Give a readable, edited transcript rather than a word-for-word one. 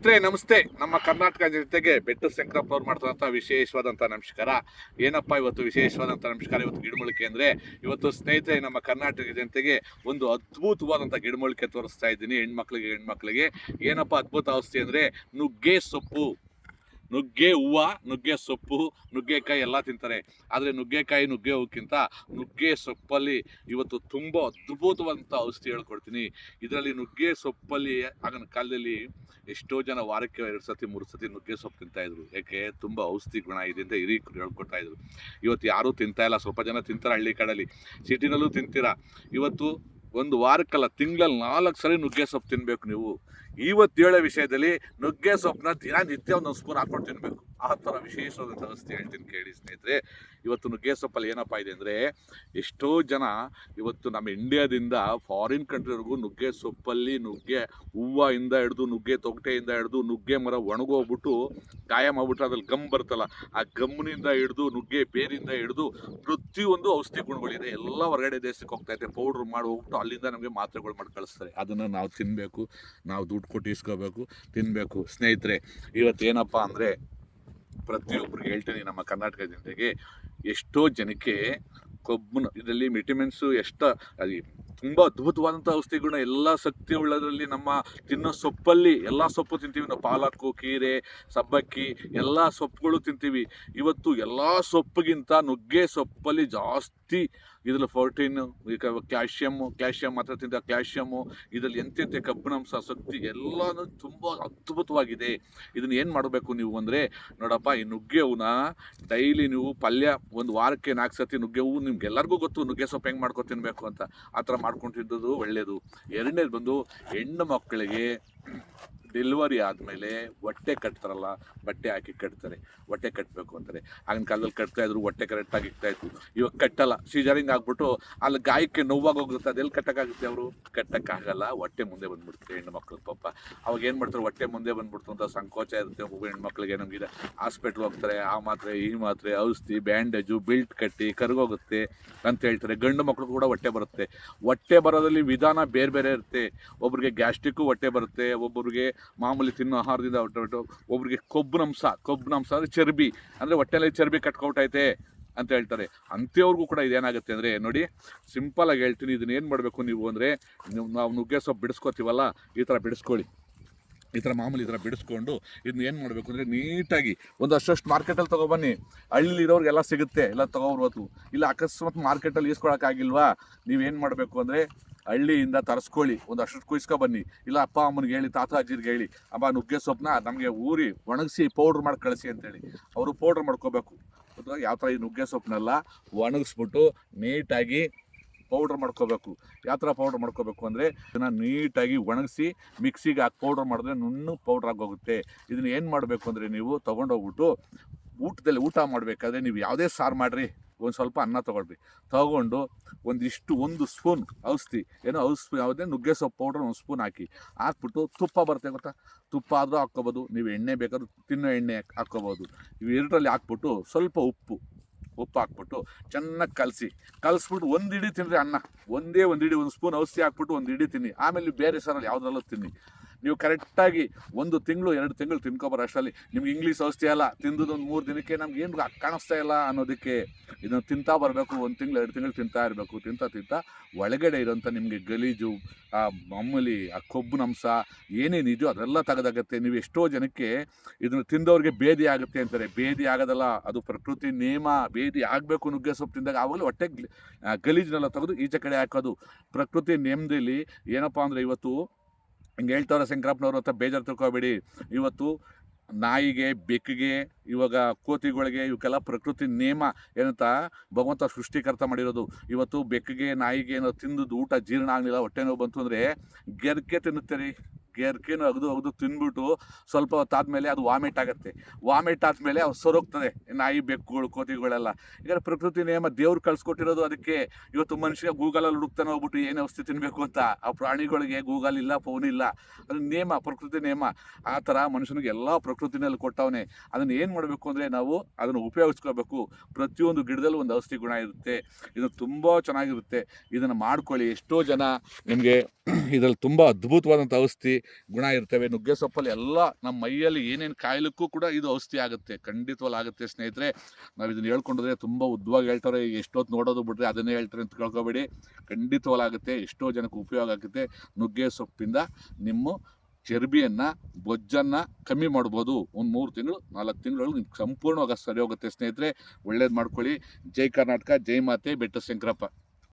ಸ್ನೇಹಿತರೆ ನಮಸ್ತೆ. ನಮ್ಮ ಕರ್ನಾಟಕ ಜನತೆಗೆ ಬೆಟ್ಟು ಶಂಕರಪ್ಪನವ್ರು ಮಾಡ್ತಾರಂಥ ವಿಶೇಷವಾದಂಥ ನಮಸ್ಕಾರ. ಏನಪ್ಪ ಇವತ್ತು ವಿಶೇಷವಾದಂಥ ನಮಸ್ಕಾರ, ಇವತ್ತು ಗಿಡಮೂಲಿಕೆ ಅಂದರೆ ಇವತ್ತು ಸ್ನೇಹಿತರೆ ನಮ್ಮ ಕರ್ನಾಟಕ ಜನತೆಗೆ ಒಂದು ಅದ್ಭುತವಾದಂಥ ಗಿಡಮೂಲಿಕೆ ತೋರಿಸ್ತಾ ಇದ್ದೀನಿ. ಹೆಣ್ಮಕ್ಳಿಗೆ ಏನಪ್ಪ ಅದ್ಭುತ ಔಷಧಿ ಅಂದರೆ ನುಗ್ಗೆ ಸೊಪ್ಪು, ನುಗ್ಗೆ ಹೂವು, ನುಗ್ಗೆ ಸೊಪ್ಪು, ನುಗ್ಗೆಕಾಯಿ ಎಲ್ಲ ತಿಂತಾರೆ. ಆದರೆ ನುಗ್ಗೆಕಾಯಿ ನುಗ್ಗೆ ಹೂಕ್ಕಿಂತ ನುಗ್ಗೆ ಸೊಪ್ಪಲ್ಲಿ ಇವತ್ತು ತುಂಬ ಅದ್ಭುತವಾದಂಥ ಔಷಧಿ ಹೇಳ್ಕೊಡ್ತೀನಿ. ಇದರಲ್ಲಿ ನುಗ್ಗೆ ಸೊಪ್ಪಲ್ಲಿ ಆಗಿನ ಕಾಲದಲ್ಲಿ ಎಷ್ಟೋ ಜನ ವಾರಕ್ಕೆ 2 ಸತಿ 3 ಸತಿ ನುಗ್ಗೆ ಸೊಪ್ಪು ತಿಂತಾಯಿದ್ರು. ಯಾಕೆ? ತುಂಬ ಔಷಧಿ ಗುಣ ಇದೆ ಅಂತ ಹಿರಿಯರು ಹೇಳ್ಕೊಡ್ತಾಯಿದ್ರು. ಇವತ್ತು ಯಾರೂ ತಿಂತಾಯಿಲ್ಲ. ಸ್ವಲ್ಪ ಜನ ತಿಂತಾರೆ ಹಳ್ಳಿ ಕಡೆಯಲ್ಲಿ, ಸಿಟಿನಲ್ಲೂ ತಿಂತೀರಾ. ಇವತ್ತು ಒಂದು ವಾರಕ್ಕಲ್ಲ, ತಿಂಗಳಲ್ಲಿ 4 ಸರಿ ನುಗ್ಗೆ ಸೊಪ್ಪು ತಿನ್ನಬೇಕು ನೀವು. ಇವತ್ತು ಹೇಳೋ ವಿಷಯದಲ್ಲಿ ನುಗ್ಗೆ ಸೊಪ್ಪನ್ನ ದಿನನಿತ್ಯ ಒಂದೊಂದು ಸ್ಪೂನ್ ಹಾಕ್ಕೊಂಡು ತಿನ್ನಬೇಕು. ಆ ಥರ ವಿಶೇಷವಾದಂಥ ಔಷಧಿ ಹೇಳ್ತೀನಿ ಕೇಳಿ ಸ್ನೇಹಿತರೆ. ಇವತ್ತು ನುಗ್ಗೆ ಸೊಪ್ಪಲ್ಲಿ ಏನಪ್ಪ ಇದೆ ಅಂದರೆ, ಎಷ್ಟೋ ಜನ ಇವತ್ತು ನಮ್ಮ ಇಂಡಿಯಾದಿಂದ ಫಾರಿನ್ ಕಂಟ್ರಿವರೆಗೂ ನುಗ್ಗೆ ಸೊಪ್ಪಲ್ಲಿ ನುಗ್ಗೆ ಹೂವಿಂದ ಹಿಡ್ದು, ನುಗ್ಗೆ ತೊಗಟೆಯಿಂದ ಹಿಡ್ದು, ನುಗ್ಗೆ ಮರ ಒಣಗೋಗ್ಬಿಟ್ಟು ಗಾಯ ಮಾಡಿಬಿಟ್ರೆ ಅದ್ರಲ್ಲಿ ಗಮ್ ಬರ್ತಲ್ಲ, ಆ ಗಮ್ನಿಂದ ಹಿಡ್ದು, ನುಗ್ಗೆ ಬೇರಿಂದ ಹಿಡ್ದು ಪ್ರತಿಯೊಂದು ಔಷಧಿ ಗುಣಗಳಿದೆ. ಎಲ್ಲ ಹೊರಗಡೆ ದೇಶಕ್ಕೆ ಹೋಗ್ತಾಯಿದೆ. ಪೌಡ್ರ್ ಮಾಡಿ ಹೋಗ್ಬಿಟ್ಟು ಅಲ್ಲಿಂದ ನಮಗೆ ಮಾತ್ರೆಗಳು ಮಾಡಿ ಕಳಿಸ್ತಾರೆ. ಅದನ್ನು ನಾವು ತಿನ್ನಬೇಕು, ನಾವು ದುಡ್ಡು ಕೊಟ್ಟು ಇಸ್ಕೋಬೇಕು, ತಿನ್ನಬೇಕು. ಸ್ನೇಹಿತರೆ ಇವತ್ತೇನಪ್ಪ ಅಂದರೆ, ಪ್ರತಿಯೊಬ್ಬರಿಗೆ ಹೇಳ್ತೀನಿ, ನಮ್ಮ ಕರ್ನಾಟಕ ಜನತೆಗೆ ಎಷ್ಟೋ ಜನಕ್ಕೆ ಕೊಬ್ಬು ಇದರಲ್ಲಿ ವಿಟಮಿನ್ಸು ಅದು ತುಂಬ ಅದ್ಭುತವಾದಂಥ ಔಷಧಿ ಗುಣ, ಎಲ್ಲ ಶಕ್ತಿ ಉಳ್ಳದರಲ್ಲಿ ನಮ್ಮ ತಿನ್ನೋ ಸೊಪ್ಪಲ್ಲಿ ಎಲ್ಲ ಸೊಪ್ಪು ತಿಂತೀವಿ ನಾವು. ಪಾಲಕ್ಕು, ಕೀರೆ, ಸಬ್ಬಕ್ಕಿ ಎಲ್ಲ ಸೊಪ್ಪುಗಳು ತಿಂತೀವಿ. ಇವತ್ತು ಎಲ್ಲ ಸೊಪ್ಪಿಗಿಂತ ನುಗ್ಗೆ ಸೊಪ್ಪಲ್ಲಿ ಜಾಸ್ತಿ ಇದರಲ್ಲಿ ಪ್ರೋಟೀನು, ಕ್ಯಾಲ್ಶಿಯಮ್ ಮಾತ್ರ ತಿಂತ ಕ್ಯಾಲ್ಶಿಯಮ್ಮು, ಇದರಲ್ಲಿ ಎಂತೆಂಥ ಕಬ್ಬಿಣಾಂಶ, ಶಕ್ತಿ ಎಲ್ಲನೂ ತುಂಬ ಅದ್ಭುತವಾಗಿದೆ. ಇದನ್ನು ಏನು ಮಾಡಬೇಕು ನೀವು ಅಂದರೆ, ನೋಡಪ್ಪ, ಈ ನುಗ್ಗೆ ಹೂವನ್ನ ಡೈಲಿ ನೀವು ಪಲ್ಯ ಒಂದು ವಾರಕ್ಕೆ 4 ಸತಿ ನುಗ್ಗೆ ಹೂವು, ನಿಮ್ಗೆಲ್ಲರಿಗೂ ಗೊತ್ತು ನುಗ್ಗೆ ಸೊಪ್ಪು ಹೆಂಗೆ ಮಾಡ್ಕೊಂಡು ತಿನ್ನಬೇಕು ಅಂತ. ಆ ಥರ ಮಾಡ್ಕೊಂಡಿದ್ದು ಒಳ್ಳೆಯದು. ಎರಡನೇದು ಬಂದು, ಹೆಣ್ಣು ಮಕ್ಕಳಿಗೆ ಡೆಲಿವರಿ ಆದಮೇಲೆ ಹೊಟ್ಟೆ ಕಟ್ತಾರಲ್ಲ, ಬಟ್ಟೆ ಹಾಕಿ ಕಟ್ತಾರೆ, ಹೊಟ್ಟೆ ಕಟ್ಟಬೇಕು ಅಂತಾರೆ. ಆಗಿನ ಕಾಲದಲ್ಲಿ ಕಟ್ತಾಯಿದ್ರು, ಹೊಟ್ಟೆ ಕರೆಕ್ಟಾಗಿ ಇಕ್ತಾಯಿತ್ತು. ಇವಾಗ ಕಟ್ಟಲ್ಲ, ಸೀಜರಿಂಗ್ ಆಗ್ಬಿಟ್ಟು ಅಲ್ಲಿ ಗಾಯಕ್ಕೆ ನೋವಾಗಿ ಹೋಗುತ್ತೆ. ಅದೆಲ್ಲಿ ಕಟ್ಟಕ್ಕಾಗುತ್ತೆ? ಅವರು ಕಟ್ಟಕ್ಕಾಗಲ್ಲ, ಹೊಟ್ಟೆ ಮುಂದೆ ಬಂದ್ಬಿಡ್ತಾರೆ ಹೆಣ್ಣು ಮಕ್ಳಿಗೆ. ಪಾಪ ಅವಾಗ ಏನು ಮಾಡ್ತಾರೆ, ಹೊಟ್ಟೆ ಮುಂದೆ ಬಂದ್ಬಿಡ್ತು ಅಂತ ಸಂಕೋಚ ಇರುತ್ತೆ ಹೆಣ್ಮಕ್ಳಿಗೆ. ನಮಗಿದೆ ಹಾಸ್ಪಿಟ್ಲ್ ಹೋಗ್ತಾರೆ, ಆ ಮಾತ್ರೆ ಈ ಮಾತ್ರೆ, ಔಷಧಿ, ಬ್ಯಾಂಡೇಜು, ಬೆಲ್ಟ್ ಕಟ್ಟಿ ಕರ್ಗೋಗುತ್ತೆ ಅಂತ ಹೇಳ್ತಾರೆ. ಗಂಡು ಮಕ್ಳು ಕೂಡ ಹೊಟ್ಟೆ ಬರುತ್ತೆ. ಹೊಟ್ಟೆ ಬರೋದಲ್ಲಿ ವಿಧಾನ ಬೇರೆ ಬೇರೆ ಇರುತ್ತೆ. ಒಬ್ರಿಗೆ ಗ್ಯಾಸ್ಟ್ರಿಕ್ಕು ಹೊಟ್ಟೆ ಬರುತ್ತೆ, ಒಬ್ಬರಿಗೆ ಮಾಮೂಲಿ ತಿನ್ನೋ ಆಹಾರದಿಂದ ಹೊಟ್ಟೆ, ಒಬ್ರಿಗೆ ಕೊಬ್ಬಿನಂಶ ಅಂದರೆ ಚರ್ಬಿ, ಅಂದರೆ ಹೊಟ್ಟೆಯಲ್ಲಿ ಚರ್ಬಿ ಕಟ್ಕೊಬಿಟ್ಟೈತೆ ಅಂತ ಹೇಳ್ತಾರೆ. ಅಂಥವ್ರಿಗೂ ಕೂಡ ಇದೇನಾಗುತ್ತೆ ಅಂದರೆ, ನೋಡಿ ಸಿಂಪಲಾಗಿ ಹೇಳ್ತೀನಿ, ಇದನ್ನ ಏನು ಮಾಡಬೇಕು ನೀವು ಅಂದರೆ, ನಾವು ನುಗ್ಗೆ ಸೊಪ್ಪು ಬಿಡಿಸ್ಕೊತೀವಲ್ಲ, ಈ ಥರ ಬಿಡಿಸ್ಕೊಳ್ಳಿ. ಈ ಥರ ಮಾಮೂಲಿ ಈ ಥರ ಬಿಡಿಸ್ಕೊಂಡು ಇದನ್ನ ಏನು ಮಾಡಬೇಕು ಅಂದರೆ, ನೀಟಾಗಿ ಒಂದು ಅಷ್ಟು ಮಾರ್ಕೆಟಲ್ಲಿ ತೊಗೊಬನ್ನಿ. ಹಳ್ಳಿಲಿರೋರಿಗೆಲ್ಲ ಸಿಗುತ್ತೆ, ಎಲ್ಲ ತೊಗೊಬರ್ಬೋದು. ಇಲ್ಲ ಅಕಸ್ಮಾತ್ ಮಾರ್ಕೆಟಲ್ಲಿ ಈಸ್ಕೊಳಕ್ಕಾಗಿಲ್ವಾ, ನೀವೇನು ಮಾಡಬೇಕು ಅಂದರೆ, ಹಳ್ಳಿಯಿಂದ ತರಿಸ್ಕೊಳ್ಳಿ, ಒಂದು ಅಷ್ಟು ಕುಯ್ಸ್ಕೊಬನ್ನಿ. ಇಲ್ಲ ಅಪ್ಪ ಅಮ್ಮನಿಗೆ ಹೇಳಿ, ತಾತ ಅಜ್ಜಿಗೆ ಹೇಳಿ, ಅಮ್ಮ ನುಗ್ಗೆ ಸೊಪ್ಪನ್ನ ನಮಗೆ ಊರಿ ಒಣಗಿಸಿ ಪೌಡ್ರ್ ಮಾಡಿ ಕಳಿಸಿ ಅಂತೇಳಿ. ಅವರು ಪೌಡ್ರ್ ಮಾಡ್ಕೋಬೇಕು. ಯಾವ ಥರ ಈ ನುಗ್ಗೆ ಸೊಪ್ಪನ್ನೆಲ್ಲ ಒಣಗಿಸ್ಬಿಟ್ಟು ನೀಟಾಗಿ ಪೌಡ್ರ್ ಮಾಡ್ಕೋಬೇಕು. ಯಾವ ಥರ ಪೌಡ್ರ್ ಮಾಡ್ಕೋಬೇಕು ಅಂದರೆ, ಇದನ್ನು ನೀಟಾಗಿ ಒಣಗಿಸಿ ಮಿಕ್ಸಿಗೆ ಹಾಕಿ ಪೌಡ್ರ್ ಮಾಡಿದ್ರೆ ನುಣ್ಣು ಪೌಡ್ರ್ ಆಗೋಗುತ್ತೆ. ಇದನ್ನು ಏನು ಮಾಡಬೇಕು ಅಂದರೆ, ನೀವು ತೊಗೊಂಡೋಗ್ಬಿಟ್ಟು ಊಟದಲ್ಲಿ ಊಟ ಮಾಡಬೇಕಾದ್ರೆ ನೀವು ಯಾವುದೇ ಸಾರು ಮಾಡಿರಿ, ಒಂದು ಸ್ವಲ್ಪ ಅನ್ನ ತೊಗೊಳ್ರಿ, ತೊಗೊಂಡು ಒಂದು ಸ್ಪೂನ್ ಔಷಧಿ ಯಾವುದೇ ನುಗ್ಗೆ ಸೊಪ್ಪು ಪೌಡ್ರ್ 1 ಸ್ಪೂನ್ ಹಾಕ್ಬಿಟ್ಟು, ತುಪ್ಪ ಬರುತ್ತೆ ಗೊತ್ತಾ, ತುಪ್ಪ ಆದರೂ ಹಾಕ್ಕೋಬೋದು, ನೀವು ಎಣ್ಣೆ ಬೇಕಾದ್ರೂ ತಿನ್ನೋ ಎಣ್ಣೆ ಹಾಕ್ಕೋಬೋದು. ಇವು ಎರಡರಲ್ಲಿ ಹಾಕ್ಬಿಟ್ಟು ಸ್ವಲ್ಪ ಉಪ್ಪು ಹಾಕ್ಬಿಟ್ಟು ಚೆನ್ನಾಗಿ ಕಲಿಸ್ಬಿಟ್ಟು 1 ಇಡೀ ತಿನ್ನಿರಿ. ಅನ್ನ ಒಂದೇ 1 ಇಡೀ, 1 ಸ್ಪೂನ್ ಔಷಧಿ ಹಾಕ್ಬಿಟ್ಟು 1 ಇಡೀ ತಿನ್ನಿ. ಆಮೇಲೆ ಬೇರೆ ಸಾರಲ್ಲಿ ಯಾವುದ್ರಲ್ಲೂ ತಿನ್ನಿ. ನೀವು ಕರೆಕ್ಟಾಗಿ 1 ತಿಂಗಳು 2 ತಿಂಗಳು ತಿನ್ಕೊಬಾರ ಅಷ್ಟರಲ್ಲಿ ನಿಮ್ಗೆ ಇಂಗ್ಲೀಷ್ ಔಷಧಿ ಅಲ್ಲ, ತಿಂದದ್ದು 1 3 ದಿನಕ್ಕೆ ನಮ್ಗೆ ಏನು ಕಾಣಿಸ್ತಾ ಇಲ್ಲ ಅನ್ನೋದಕ್ಕೆ ಇದನ್ನು ತಿಂತಾ ಬರಬೇಕು. 1 ತಿಂಗಳು 2 ತಿಂಗಳು ತಿಂತಾ ಇರಬೇಕು. ತಿಂತಾ ಒಳಗಡೆ ಇರೋಂಥ ನಿಮಗೆ ಗಲೀಜು, ಆ ಮಾಮೂಲಿ ಆ ಕೊಬ್ಬಿನಂಶ ಏನೇನಿದೆಯೋ ಅದೆಲ್ಲ ತೆಗೆದಾಗುತ್ತೆ. ನೀವು ಎಷ್ಟೋ ಜನಕ್ಕೆ ಇದನ್ನು ತಿಂದವ್ರಿಗೆ ಭೇದಿ ಆಗುತ್ತೆ ಅಂತಾರೆ. ಭೇದಿ ಆಗೋದಲ್ಲ, ಅದು ಪ್ರಕೃತಿ ನೇಮ. ಭೇದಿ ಆಗಬೇಕು ನುಗ್ಗೆ ಸೊಪ್ಪು ತಿಂದಾಗ. ಆವಾಗಲೂ ಹೊಟ್ಟೆ ಗಲೀಜನ್ನೆಲ್ಲ ತೆಗೆದು ಈಚೆ ಕಡೆ ಹಾಕೋದು ಪ್ರಕೃತಿ ನೇಮದಲ್ಲಿ. ಏನಪ್ಪ ಅಂದರೆ, ಇವತ್ತು ಹಿಂಗೆ ಹೇಳ್ತಾವ್ರೆ ಶಂಕರಪ್ಪನವ್ರು ಅಂತ ಬೇಜಾರು ತಿಳ್ಕೊಬೇಡಿ. ಇವತ್ತು ನಾಯಿಗೆ, ಬೆಕ್ಕಿಗೆ, ಇವಾಗ ಕೋತಿಗಳಿಗೆ, ಇವಕ್ಕೆಲ್ಲ ಪ್ರಕೃತಿ ನೇಮ ಏನಂತ ಭಗವಂತ ಸೃಷ್ಟಿಕರ್ತ ಮಾಡಿರೋದು. ಇವತ್ತು ಬೆಕ್ಕಿಗೆ, ನಾಯಿಗೆ ಏನೋ ತಿಂದದ್ದು ಊಟ ಜೀರ್ಣ ಆಗಲಿಲ್ಲ, ಹೊಟ್ಟೆ ನೋವು ಬಂತು ಅಂದರೆ ಗೆರ್ಕೆ ತಿನ್ನುತ್ತೆ ರೀ. ಗೆರ್ಕೆನೂ ಅಗದು ತಿಂದ್ಬಿಟ್ಟು ಸ್ವಲ್ಪ ಹೊತ್ತಾದಮೇಲೆ ಅದು ವಾಮಿಟ್ ಆಗುತ್ತೆ. ವಾಮಿಟ್ ಆದಮೇಲೆ ಅವು ಸೊರೋಗ್ತದೆ ನಾಯಿ, ಬೆಕ್ಕುಗಳು, ಕೋತಿಗಳೆಲ್ಲ. ಈಗ ಪ್ರಕೃತಿ ನೇಮ ದೇವ್ರು ಕಳ್ಸಿಕೊಟ್ಟಿರೋದು. ಅದಕ್ಕೆ ಇವತ್ತು ಮನುಷ್ಯ ಗೂಗಲಲ್ಲಿ ಹುಡುಕ್ತಾನೆ ಹೋಗ್ಬಿಟ್ಟು ಏನು ಔಷಧಿ ತಿನ್ನಬೇಕು ಅಂತ. ಆ ಪ್ರಾಣಿಗಳಿಗೆ ಗೂಗಲ್ ಇಲ್ಲ, ಫೋನ್ ಇಲ್ಲ, ಅದು ನೇಮ, ಪ್ರಕೃತಿ ನೇಮ. ಆ ಥರ ಮನುಷ್ಯನಿಗೆ ಎಲ್ಲ ಪ್ರಕೃತಿನಲ್ಲಿ ಕೊಟ್ಟವನೇ. ಅದನ್ನು ಏನು ಮಾಡಬೇಕು ಅಂದರೆ, ನಾವು ಅದನ್ನು ಉಪಯೋಗಿಸ್ಕೋಬೇಕು. ಪ್ರತಿಯೊಂದು ಗಿಡದಲ್ಲೂ ಒಂದು ಔಷಧಿ ಗುಣ ಇರುತ್ತೆ. ಇದು ತುಂಬ ಚೆನ್ನಾಗಿರುತ್ತೆ. ಇದನ್ನು ಮಾಡ್ಕೊಳ್ಳಿ. ಎಷ್ಟೋ ಜನ ನಿಮಗೆ ಇದರಲ್ಲಿ ತುಂಬ ಅದ್ಭುತವಾದಂಥ ಔಷಧಿ ಗುಣ ಇರ್ತವೆ. ನುಗ್ಗೆ ಸೊಪ್ಪಲ್ಲಿ ಎಲ್ಲ ನಮ್ಮ ಮೈಯಲ್ಲಿ ಏನೇನು ಕಾಯಿಲಕ್ಕೂ ಕೂಡ ಇದು ಔಷಧಿ ಆಗುತ್ತೆ, ಖಂಡಿತವಲ್ಲ ಆಗುತ್ತೆ ಸ್ನೇಹಿತರೆ. ನಾವು ಇದನ್ನು ಹೇಳ್ಕೊಂಡ್ರೆ ತುಂಬ ಉದ್ದವಾಗಿ ಹೇಳ್ತಾರೆ, ಎಷ್ಟೊತ್ತು ನೋಡೋದು ಬಿಟ್ರೆ ಅದನ್ನೇ ಹೇಳ್ತಾರೆ ಅಂತ ಕೇಳ್ಕೊಬೇಡಿ. ಖಂಡಿತವಲ್ಲ ಆಗುತ್ತೆ, ಎಷ್ಟೋ ಜನಕ್ಕೆ ಉಪಯೋಗ ಆಗುತ್ತೆ. ನುಗ್ಗೆ ಸೊಪ್ಪಿಂದ ನಿಮ್ಮ ಚರ್ಬಿಯನ್ನು, ಬೊಜ್ಜನ್ನು ಕಮ್ಮಿ ಮಾಡ್ಬೋದು. ಒಂದು 3 ತಿಂಗಳು 4 ತಿಂಗಳೊಳಗೆ ನಿಮ್ಗೆ ಸಂಪೂರ್ಣವಾಗಿ ಸರಿ ಹೋಗುತ್ತೆ ಸ್ನೇಹಿತರೆ. ಒಳ್ಳೇದು ಮಾಡ್ಕೊಳ್ಳಿ. ಜೈ ಕರ್ನಾಟಕ, ಜೈ ಮಾತೆ, ಬೆಟ್ಟ ಶಂಕರಪ್ಪ.